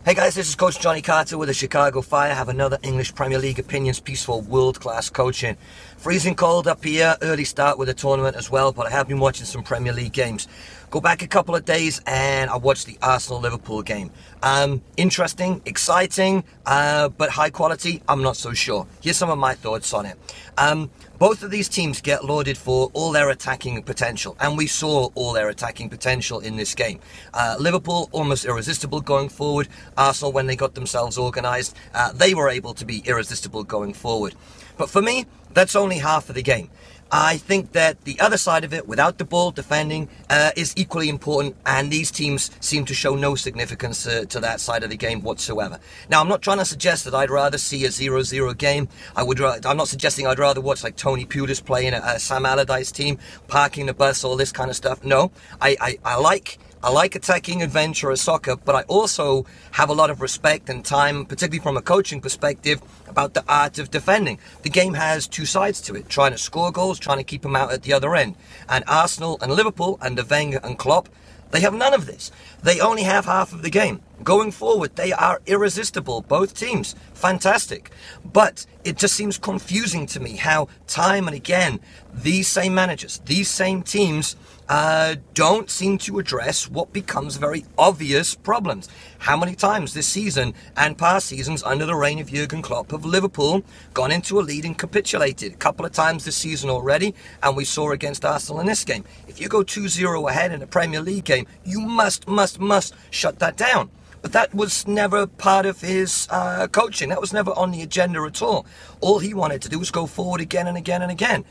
Hey guys, this is Coach Jonny Carter with the Chicago Fire. I have another English Premier League opinions piece for world-class coaching. Freezing cold up here, early start with the tournament as well, but I have been watching some Premier League games. Go back a couple of days and I watched the Arsenal-Liverpool game. Interesting, exciting, but high quality, I'm not so sure. Here's some of my thoughts on it. Both of these teams get lauded for all their attacking potential, and we saw all their attacking potential in this game. Liverpool, almost irresistible going forward. Arsenal, when they got themselves organised, they were able to be irresistible going forward. But for me, that's only half of the game. I think that the other side of it, without the ball defending, is equally important, and these teams seem to show no significance to that side of the game whatsoever. Now, I'm not trying to suggest that I'd rather see a 0-0 game. I'm not suggesting I'd rather watch like Tony Pulis playing a Sam Allardyce team, parking the bus, all this kind of stuff. No, I like attacking adventurous soccer, but I also have a lot of respect and time, particularly from a coaching perspective, about the art of defending. The game has two sides to it, trying to score goals, trying to keep them out at the other end. And Arsenal and Liverpool, under Wenger and Klopp, they have none of this. They only have half of the game. Going forward, they are irresistible, both teams. Fantastic. But it just seems confusing to me how time and again, these same managers, these same teams, don't seem to address what becomes very obvious problems. How many times this season and past seasons under the reign of Jurgen Klopp have Liverpool gone into a lead and capitulated? A couple of times this season already, and we saw against Arsenal in this game. If you go 2-0 ahead in a Premier League game, you must shut that down. But that was never part of his coaching. That was never on the agenda at all. All he wanted to do was go forward again and again and again.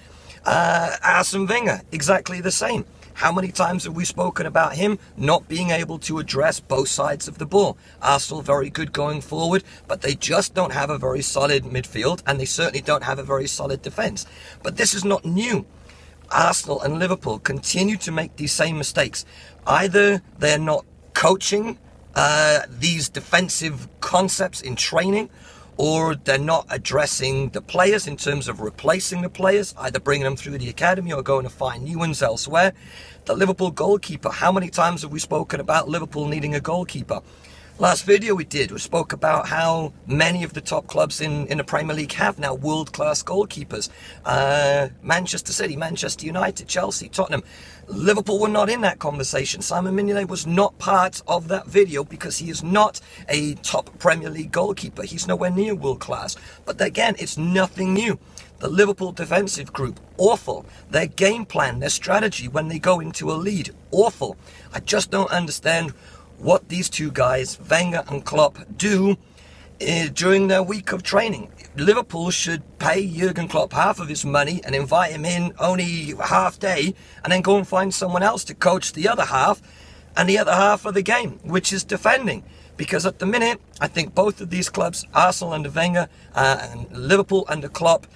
Arsene Wenger, exactly the same. How many times have we spoken about him not being able to address both sides of the ball? Arsenal very good going forward, but they just don't have a very solid midfield, and they certainly don't have a very solid defence. But this is not new. Arsenal and Liverpool continue to make these same mistakes. Either they're not coaching these defensive concepts in training, or they're not addressing the players in terms of replacing the players, either bringing them through the academy or going to find new ones elsewhere. The Liverpool goalkeeper, how many times have we spoken about Liverpool needing a goalkeeper? Last video we spoke about how many of the top clubs in the Premier League have now world-class goalkeepers. Manchester City, Manchester United, Chelsea, Tottenham. Liverpool were not in that conversation. Simon Mignolet was not part of that video because he is not a top Premier League goalkeeper. He's nowhere near world-class. But again, it's nothing new. The Liverpool defensive group, awful. Their game plan, their strategy when they go into a lead, awful. I just don't understand what these two guys, Wenger and Klopp, do during their week of training. Liverpool should pay Jurgen Klopp half of his money and invite him in only half day, and then go and find someone else to coach the other half, and the other half of the game, which is defending. Because at the minute, I think both of these clubs, Arsenal under Wenger and Liverpool under Klopp,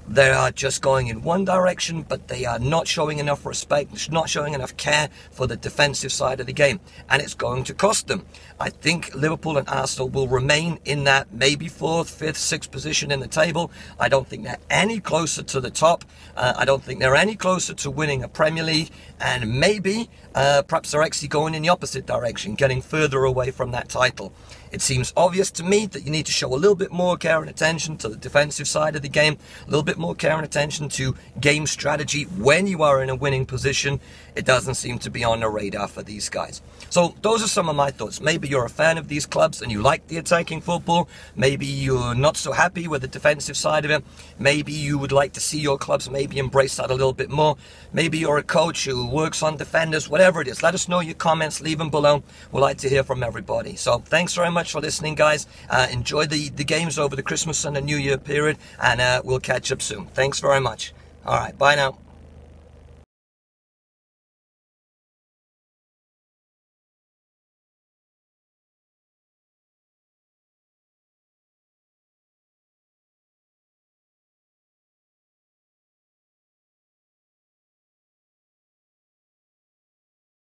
they are just going in one direction, but they are not showing enough respect, not showing enough care for the defensive side of the game. And it's going to cost them. I think Liverpool and Arsenal will remain in that maybe 4th, 5th, 6th position in the table. I don't think they're any closer to the top. I don't think they're any closer to winning a Premier League. And maybe, perhaps they're actually going in the opposite direction, getting further away from that title. It seems obvious to me that you need to show a little bit more care and attention to the defensive side of the game, a little bit more care and attention to game strategy when you are in a winning position. It doesn't seem to be on the radar for these guys. So those are some of my thoughts. Maybe you're a fan of these clubs and you like the attacking football. Maybe you're not so happy with the defensive side of it. Maybe you would like to see your clubs maybe embrace that a little bit more. Maybe you're a coach who works on defenders, whatever it is. Let us know your comments, leave them below. We'd like to hear from everybody. So thanks very much for listening, guys. Enjoy the games over the Christmas and the New Year period, and we'll catch up soon. Thanks very much. All right, bye now.